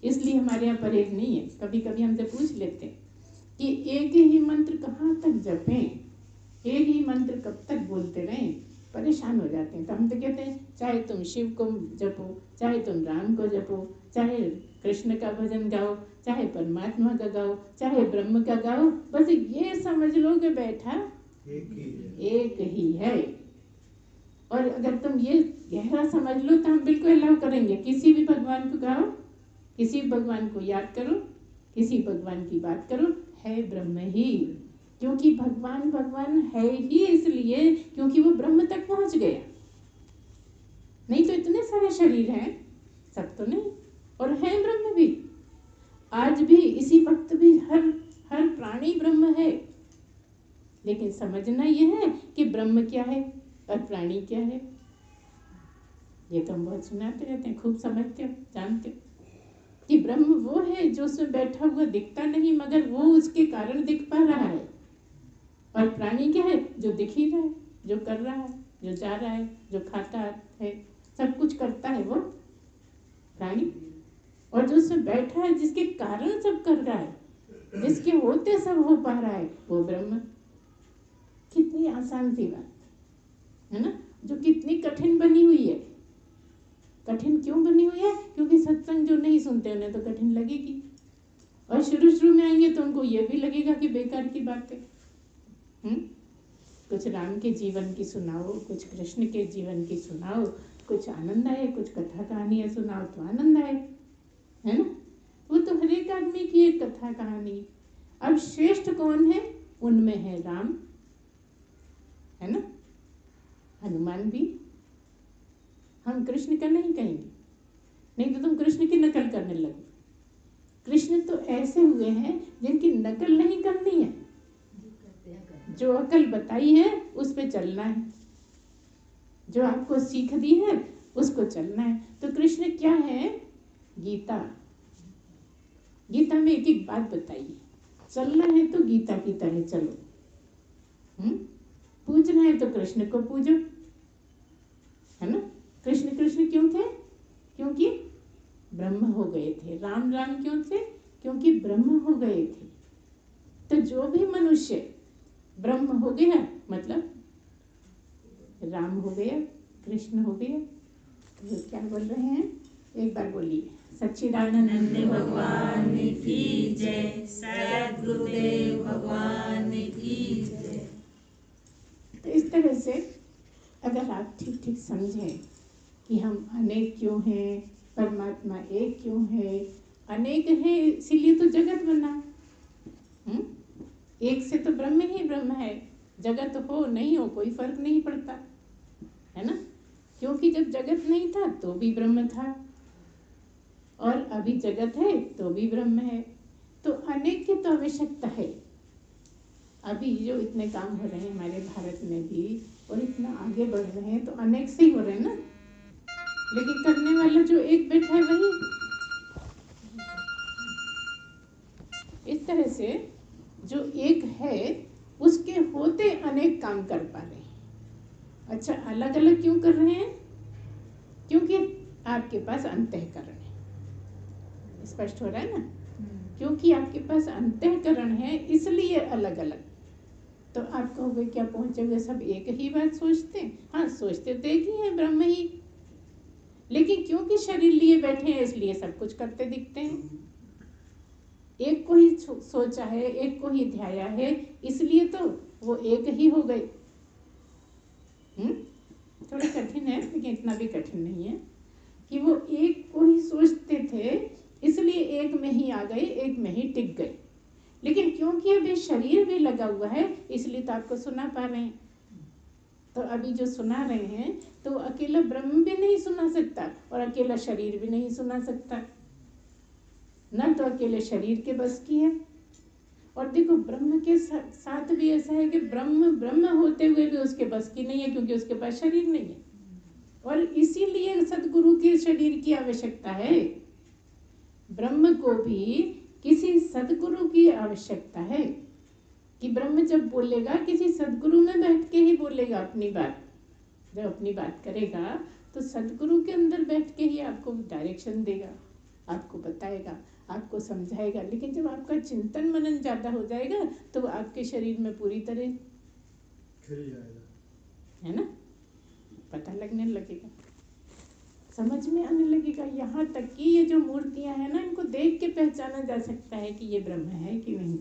इसलिए हमारे यहाँ परहेज नहीं है। कभी कभी हमसे पूछ लेते हैं कि एक ही मंत्र कहाँ तक जपें, एक ही मंत्र कब तक बोलते रहें, परेशान हो जाते हैं। तो हम तो कहते हैं चाहे तुम शिव को जपो, चाहे तुम राम को जपो, चाहे कृष्ण का भजन गाओ, चाहे परमात्मा का गाओ, चाहे ब्रह्म का गाओ, बस ये समझ लो कि बैठा एक ही है। और अगर तुम ये गहरा समझ लो तो हम बिल्कुल अलाउ करेंगे, किसी भी भगवान को गाओ, किसी भगवान को याद करो, किसी भगवान की बात करो, है ब्रह्म ही। क्योंकि भगवान भगवान है ही इसलिए क्योंकि वो ब्रह्म तक पहुंच गया। नहीं तो इतने सारे शरीर हैं, सब तो नहीं, और है ब्रह्म भी। आज भी इसी वक्त भी हर हर प्राणी ब्रह्म है। लेकिन समझना यह है कि ब्रह्म क्या है और प्राणी क्या है। ये तो हम बहुत सुनाते रहते हैं, खूब समझते हो, जानते हो कि ब्रह्म वो है जो उसमें बैठा हुआ दिखता नहीं मगर वो उसके कारण दिख पा रहा है, और प्राणी क्या है? जो दिख ही रहा है, जो कर रहा है, जो जा रहा है, जो खाता है, सब कुछ करता है वो प्राणी। और जो उसमें बैठा है, जिसके कारण सब कर रहा है, जिसके होते सब हो पा रहा है, वो ब्रह्म। कितनी आसान सी बात है ना, जो कितनी कठिन बनी हुई है। कठिन क्यों बनी हुई है? क्योंकि सत्संग जो नहीं सुनते उन्हें तो कठिन लगेगी, और शुरू में आएंगे तो उनको ये भी लगेगा कि बेकार की बात है। कुछ राम के जीवन की सुनाओ, कुछ कृष्ण के जीवन की सुनाओ, कुछ आनंद आए, कुछ कथा कहानियां सुनाओ तो आनंद आए, है ना। वो तो हर एक आदमी की एक कथा कहानी। अब श्रेष्ठ कौन है? उनमें है राम, है ना, हनुमान भी। हम कृष्ण का नहीं कहेंगे, नहीं तो तुम कृष्ण की नकल करने लगो। कृष्ण तो ऐसे हुए हैं जिनकी नकल नहीं करनी है, जो अकल बताई है उस पे चलना है, जो आपको सीख दी है उसको चलना है। तो कृष्ण क्या है? गीता। गीता में एक एक बात बताई है। चलना है तो गीता की तरह चलो, पूजना है तो कृष्ण को पूजो, है ना। कृष्ण कृष्ण क्यों थे? क्योंकि ब्रह्म हो गए थे। राम राम क्यों थे? क्योंकि ब्रह्म हो गए थे। तो जो भी मनुष्य ब्रह्म हो गया मतलब राम हो गया, कृष्ण हो गया। तो क्या बोल रहे हैं? एक बार बोलिए, सच्चिदानंद भगवान की जय, सद्गुरुदेव भगवान की जय। तो इस तरह से अगर आप ठीक ठीक समझें कि हम अनेक क्यों हैं, परमात्मा एक क्यों है, अनेक है इसीलिए तो जगत बना। एक से तो ब्रह्म ही ब्रह्म है, जगत हो नहीं हो कोई फर्क नहीं पड़ता, है ना। क्योंकि जब जगत नहीं था तो भी ब्रह्म था, और अभी जगत है तो भी ब्रह्म है। तो अनेक की तो आवश्यकता है। अभी जो इतने काम हो रहे हैं हमारे भारत में भी, और इतना आगे बढ़ रहे हैं, तो अनेक से ही हो रहे हैं ना। लेकिन करने वाला जो एक बैठा है वही। इस तरह से जो एक है उसके होते अनेक काम कर पा रहे हैं। अच्छा, अलग अलग क्यों कर रहे हैं? क्योंकि आपके पास अंतःकरण है। स्पष्ट हो रहा है ना? क्योंकि आपके पास अंतःकरण है इसलिए अलग अलग। तो आप कहोगे क्या पहुंचे हुए सब एक ही बात सोचते हैं? हाँ, सोचते तो एक ही है, ब्रह्म ही। लेकिन क्योंकि शरीर लिए बैठे हैं इसलिए सब कुछ करते दिखते हैं। एक को ही सोचा है, एक को ही ध्याया है, इसलिए तो वो एक ही हो गए। थोड़ा कठिन है लेकिन इतना भी कठिन नहीं है कि वो एक को ही सोचते थे इसलिए एक में ही आ गए, एक में ही टिक गए। लेकिन क्योंकि अभी शरीर भी लगा हुआ है इसलिए तो आपको सुना पा रहे हैं। तो अभी जो सुना रहे हैं तो अकेला ब्रह्म भी नहीं सुना सकता और अकेला शरीर भी नहीं सुना सकता, न तो अकेले शरीर के बस की है। और देखो ब्रह्म के साथ भी ऐसा है कि ब्रह्म ब्रह्म होते हुए भी उसके बस की नहीं है, क्योंकि उसके पास शरीर नहीं है। और इसीलिए सदगुरु के शरीर की आवश्यकता है। ब्रह्म को भी किसी सदगुरु की आवश्यकता है कि ब्रह्म जब बोलेगा किसी सदगुरु में बैठ के ही बोलेगा अपनी बात। जब अपनी बात करेगा तो सदगुरु के अंदर बैठ के ही आपको डायरेक्शन देगा, आपको बताएगा, आपको समझाएगा। लेकिन जब आपका चिंतन मनन ज्यादा हो जाएगा तो आपके शरीर में पूरी तरह खिल जाएगा, है ना, पता लगने लगेगा, समझ में आने लगेगा। यहाँ तक कि ये जो मूर्तियां हैं ना, इनको देख के पहचाना जा सकता है कि ये ब्रह्म है कि नहीं।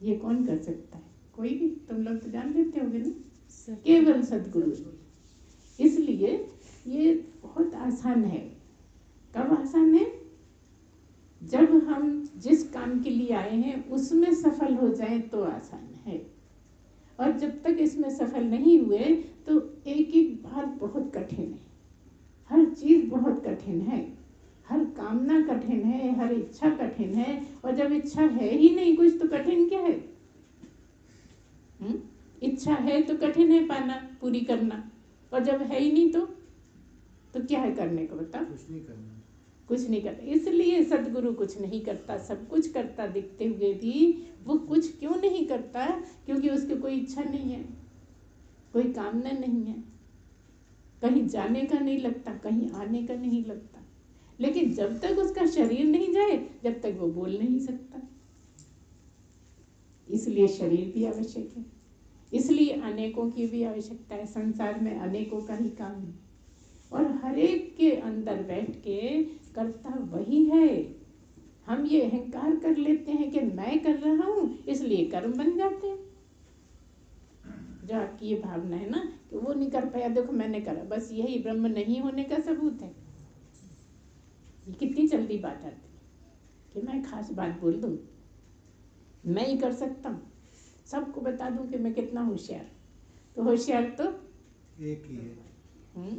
ये कौन कर सकता है? कोई भी। तुम लोग तो जान लेते होगे ना, केवल सदगुरु। इसलिए ये बहुत आसान है। कब आसान है? जब हम जिस काम के लिए आए हैं उसमें सफल हो जाए तो आसान है, और जब तक इसमें सफल नहीं हुए तो एक एक बात बहुत कठिन है। हर चीज बहुत कठिन है, हर कामना कठिन है, हर इच्छा कठिन है। और जब इच्छा है ही नहीं कुछ तो कठिन क्या है? इच्छा है तो कठिन है पाना, पूरी करना, और जब है ही नहीं तो क्या है करने को? बताओ। कुछ नहीं करना, कुछ नहीं करता। इसलिए सदगुरु कुछ नहीं करता, सब कुछ करता दिखते हुए भी वो कुछ क्यों नहीं करता? क्योंकि उसकी कोई इच्छा नहीं है, कोई कामना नहीं है, कहीं जाने का नहीं लगता, कहीं आने का नहीं लगता। लेकिन जब तक उसका शरीर नहीं जाए जब तक वो बोल नहीं सकता। इसलिए शरीर भी आवश्यक है, इसलिए अनेकों की भी आवश्यकता है। संसार में अनेकों का ही काम है, और हर एक के अंदर बैठ के करता वही है। हम ये अहंकार कर लेते हैं कि मैं कर रहा हूँ, इसलिए कर्म बन जाते हैं। जो आपकी ये भावना है ना कि वो नहीं कर पाया, देखो मैंने करा, बस यही ब्रह्म नहीं होने का सबूत है। ये कितनी जल्दी बात आती है कि मैं खास बात बोल दूँ, मैं ही कर सकता हूँ, सबको बता दूँ कि मैं कितना होशियार। तो होशियार तो एक ही है।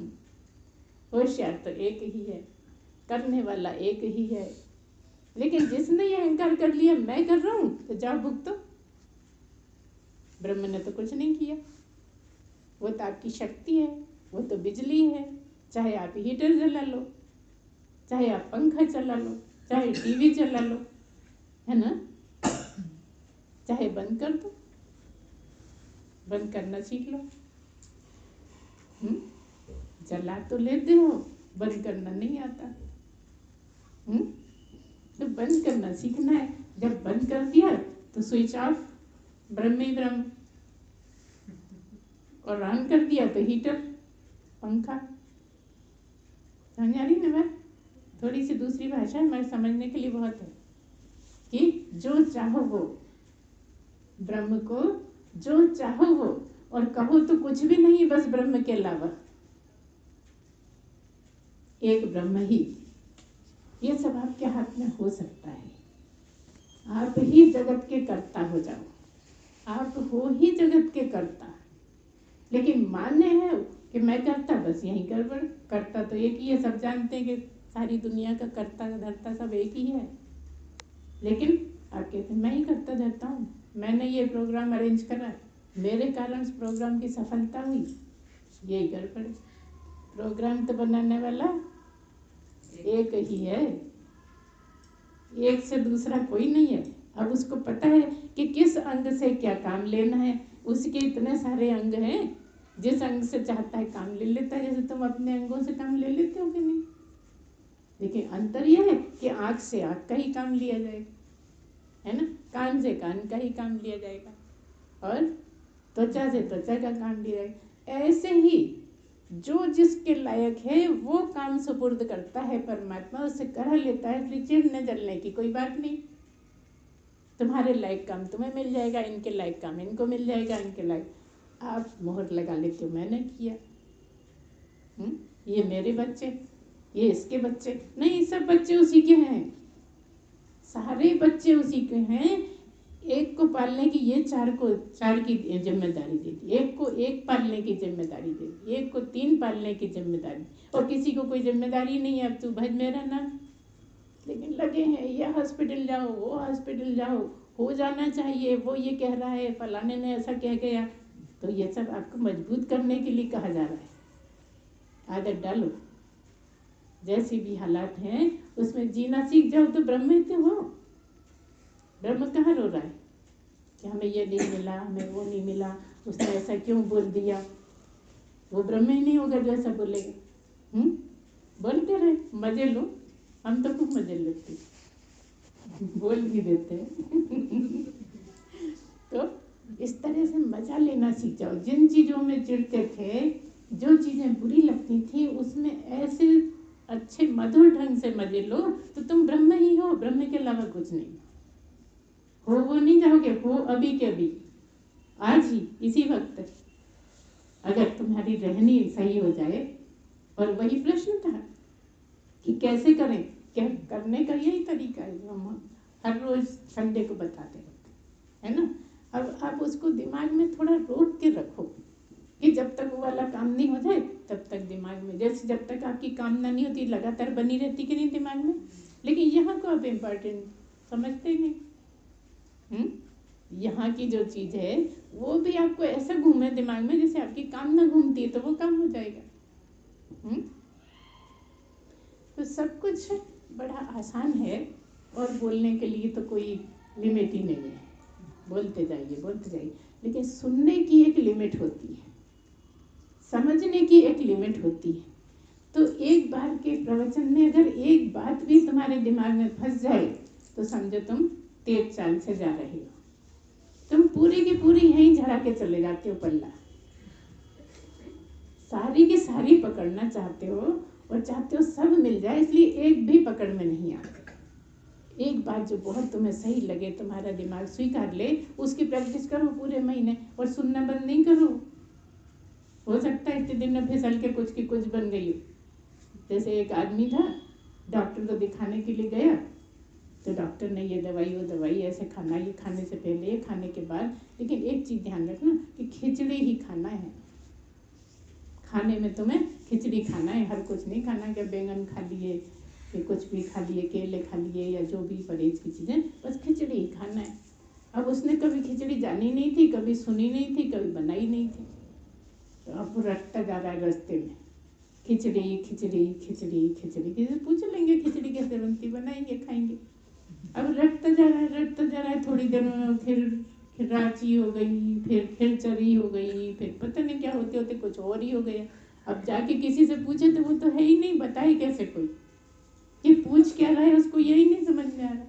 होशियार तो एक ही है, करने वाला एक ही है। लेकिन जिसने ये अहंकार कर लिया मैं कर रहा हूँ, तो जाओ भुगतो। ब्रह्म ने तो कुछ नहीं किया, वो तो आपकी शक्ति है, वो तो बिजली है। चाहे आप हीटर जला लो, चाहे आप पंखा चला लो, चाहे टीवी चला लो, है ना, चाहे बंद कर दो, बंद करना सीख लो। जला तो लेते हो, बंद करना नहीं आता। तो बंद करना सीखना है। जब बंद कर दिया तो स्विच ऑफ, ब्रह्म ही ब्रह्म, और ऑन कर दिया तो हीटर, पंखा। समझ आ रही ना बात? थोड़ी सी दूसरी भाषा है मगर समझने के लिए बहुत है कि जो चाहो वो, ब्रह्म को जो चाहो वो, और कहो तो कुछ भी नहीं बस ब्रह्म के अलावा एक ब्रह्म ही। ये सब आपके हाथ में हो सकता है। आप ही जगत के कर्ता हो जाओ, आप हो ही जगत के कर्ता। लेकिन मान्य है कि मैं करता, बस यही गड़बड़। करता तो एक ही है, सब जानते हैं कि सारी दुनिया का कर्ता धर्ता सब एक ही है। लेकिन आप कहते हैं मैं ही करता धरता हूँ, मैंने ये प्रोग्राम अरेंज करा, मेरे कारण इस प्रोग्राम की सफलता हुई, यही गड़बड़। प्रोग्राम तो बनाने वाला एक ही है, एक से दूसरा कोई नहीं है। अब उसको पता है कि किस अंग से क्या काम लेना है। उसके इतने सारे अंग हैं, जिस अंग से चाहता है काम ले लेता है। जैसे तुम अपने अंगों से काम ले लेते हो कि नहीं? लेकिन अंतर यह है कि आँख से आँख का ही काम लिया जाएगा, है ना, कान से कान का ही काम लिया जाएगा, और त्वचा से त्वचा का काम लिया जाएगा। ऐसे ही जो जिसके लायक है वो काम सुपुर्द करता है परमात्मा, उससे करा लेता है। इसलिए चिढ़ने जलने की कोई बात नहीं। तुम्हारे लायक काम तुम्हें मिल जाएगा, इनके लायक काम इनको मिल जाएगा, इनके लायक। आप मोहर लगा लेते हो मैंने किया, ये मेरे बच्चे, ये इसके बच्चे नहीं, सब बच्चे उसी के हैं, सारे बच्चे उसी के हैं। एक को पालने की ये चार की जिम्मेदारी दे दी, एक को एक पालने की जिम्मेदारी दे दी, एक को 3 पालने की जिम्मेदारी, और किसी को कोई जिम्मेदारी नहीं है। अब तू भज मेरा नाम, लेकिन लगे हैं ये हॉस्पिटल जाओ, वो हॉस्पिटल जाओ, हो जाना चाहिए, वो ये कह रहा है, फलाने ने ऐसा कह गया। तो ये सब आपको मजबूत करने के लिए कहा जा रहा है आदत डालो, जैसे भी हालात हैं उसमें जीना सीख जाओ तो ब्रह्म ही तो हो। ब्रह्म कहाँ रो रहा है कि हमें ये नहीं मिला, हमें वो नहीं मिला, उसने ऐसा क्यों बोल दिया। वो ब्रह्म ही नहीं होगा जो ऐसा बोलेगा। बोलते रहे, मजे लो, हम तो खूब मजे लेते बोल भी देते हैं तो इस तरह से मजा लेना सीख जाओ। जिन चीज़ों में चिढ़ते थे, जो चीज़ें बुरी लगती थी, उसमें ऐसे अच्छे मधुर ढंग से मजे लो तो तुम ब्रह्म ही हो, ब्रह्म के अलावा कुछ नहीं हो। वो नहीं जाओगे, हो अभी के अभी, आज ही इसी वक्त अगर तुम्हारी रहनी सही हो जाए। और वही प्रश्न था कि कैसे करें, क्या करने का यही तरीका है जो हम हर रोज संडे को बताते रहते है ना। अब आप उसको दिमाग में थोड़ा रोक के रखो कि जब तक वो वाला काम नहीं हो जाए तब तक दिमाग में, जैसे जब तक आपकी कामना नहीं होती लगातार बनी रहती कि नहीं दिमाग में, लेकिन यहाँ को आप इम्पोर्टेंट समझते ही नहीं। यहाँ की जो चीज़ है वो भी आपको ऐसा घूमे दिमाग में जैसे आपकी कामना घूमती है, तो वो काम हो जाएगा। तो सब कुछ बड़ा आसान है और बोलने के लिए तो कोई लिमिट ही नहीं है, बोलते जाइए, लेकिन सुनने की एक लिमिट होती है, समझने की एक लिमिट होती है। तो एक बार के प्रवचन में अगर एक बात भी तुम्हारे दिमाग में फंस जाए तो समझो तुम तेज चाल से जा रहे हो, तुम पूरी की पूरी यहीं झड़ा के चले जाते हो पल्ला, सारी की सारी पकड़ना चाहते हो और चाहते हो सब मिल जाए, इसलिए एक भी पकड़ में नहीं आते। एक बात जो बहुत तुम्हें सही लगे, तुम्हारा दिमाग स्वीकार ले, उसकी प्रैक्टिस करो पूरे महीने और सुनना बंद नहीं करो। हो सकता है इतने दिन में फिसल के कुछ की कुछ बन गई हो। जैसे एक आदमी था, डॉक्टर को दिखाने के लिए गया, तो डॉक्टर ने ये दवाई वो दवाई ऐसे खाना, ये खाने से पहले ये खाने के बाद, लेकिन एक चीज़ ध्यान रखना कि खिचड़ी ही खाना है, खाने में तुम्हें खिचड़ी खाना है, हर कुछ नहीं खाना कि बैंगन खा लिए, फिर कुछ भी खा लिए, केले खा लिए या जो भी परहेज की चीज़ें, बस खिचड़ी ही खाना है। अब उसने कभी खिचड़ी जानी नहीं थी, कभी सुनी नहीं थी, कभी बनाई नहीं थी, तो अब वो रटता जा रहा है रास्ते में, खिचड़ी खिचड़ी खिचड़ी खिचड़ी, किसी पूछ लेंगे खिचड़ी कैसे बनती, बनाएंगे खाएंगे। अब रटता जा रहा है, थोड़ी देर में फिर रांची हो गई, फिर चरी हो गई, फिर पता नहीं क्या होते होते कुछ और ही हो गया। अब जाके किसी से पूछे तो वो तो है ही नहीं, बताए कैसे कोई, ये पूछ क्या रहा है उसको यही नहीं समझ में आ रहा।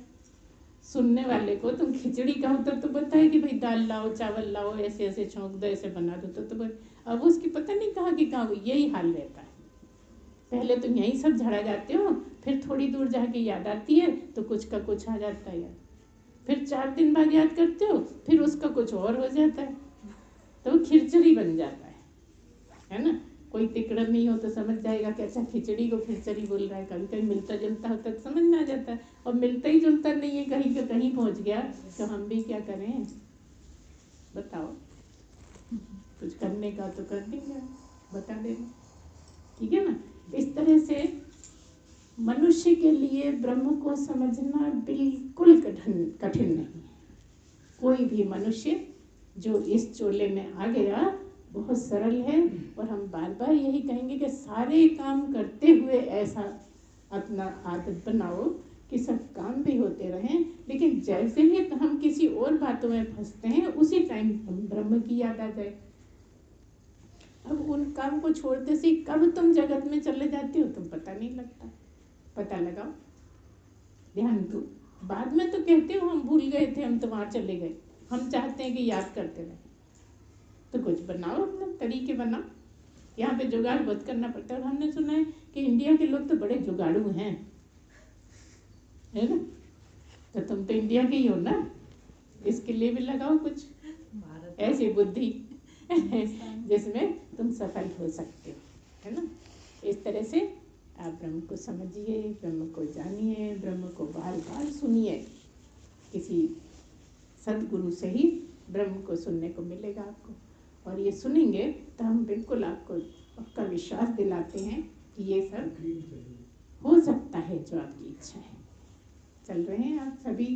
सुनने वाले को तुम खिचड़ी कहो तब तो बताए कि भाई दाल लाओ, चावल लाओ, ऐसे ऐसे छौंक दो, ऐसे बना दो, तो अब उसकी पता नहीं कहाँ की कहाँ, यही हाल रहता है। पहले तुम यही सब झड़ा जाते हो, फिर थोड़ी दूर जाके याद आती है तो कुछ का कुछ आ जाता है याद, फिर 4 दिन बाद याद करते हो, फिर उसका कुछ और हो जाता है, तो वो खिचड़ी बन जाता है ना। कोई तिकड़म नहीं हो तो समझ जाएगा कि अच्छा खिचड़ी को खिचड़ी बोल रहा है। कभी कभी मिलता जुलता होता तो समझ में आ जाता है, और मिलता ही जुलता नहीं है, कहीं का कहीं पहुंच गया, तो हम भी क्या करें बताओ। कुछ करने का तो कर देंगे, बता देना, ठीक है ना। इस तरह से मनुष्य के लिए ब्रह्म को समझना बिल्कुल कठिन नहीं है। कोई भी मनुष्य जो इस चोले में आ गया बहुत सरल है, और हम बार बार यही कहेंगे कि सारे काम करते हुए ऐसा अपना आदत बनाओ कि सब काम भी होते रहें, लेकिन जैसे ही हम किसी और बातों में फंसते हैं उसी टाइम ब्रह्म की याद आ जाए। अब उन काम को छोड़ते से कब तुम जगत में चले जाते हो तुम पता नहीं लगता, पता लगाओ, ध्यान दो। बाद में तो कहते हो हम भूल गए थे, हम तो वहाँ चले गए, हम चाहते हैं कि याद करते रहे, तो कुछ बनाओ, अपना तरीके बनाओ। यहाँ पे जुगाड़ बहुत करना पड़ता है, और हमने सुना है कि इंडिया के लोग तो बड़े जुगाड़ू हैं, है ना। तो तुम तो इंडिया के ही हो ना, इसके लिए भी लगाओ कुछ ऐसी बुद्धि जिसमें तुम सफल हो सकते हो, है ना। इस तरह से आप ब्रह्म को समझिए, ब्रह्म को जानिए, ब्रह्म को बार बार सुनिए। किसी सदगुरु से ही ब्रह्म को सुनने को मिलेगा आपको, और ये सुनेंगे तो हम बिल्कुल आपको पक्का विश्वास दिलाते हैं कि ये सब हो सकता है जो आपकी इच्छा है। चल रहे हैं आप सभी,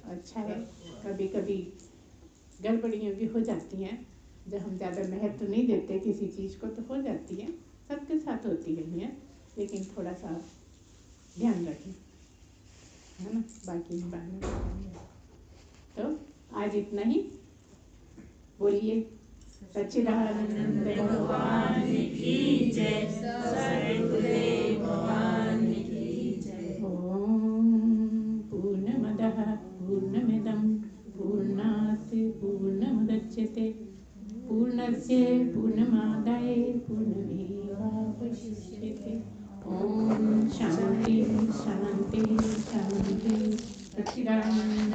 अच्छा है। कभी कभी गड़बड़ियाँ भी हो जाती हैं, जब हम ज़्यादा महत्व नहीं देते किसी चीज़ को तो हो जाती है, सबके साथ होती है, लेकिन थोड़ा सा ध्यान रखें, है ना, बाकी हम बाद में बताएंगे। तो आज इतना ही, बोलिए सच्चिदानंद भगवान की जय, सद्गुरुदेव भगवान की जय। ओम पूर्णमदः पूर्णमिदं पूर्णात् पूर्णमुदच्यते पूर्णस्य पूर्णमादाय पूर्णमेवावशिष्यते। ओम शांति शांति शांति। सच्चिदानंद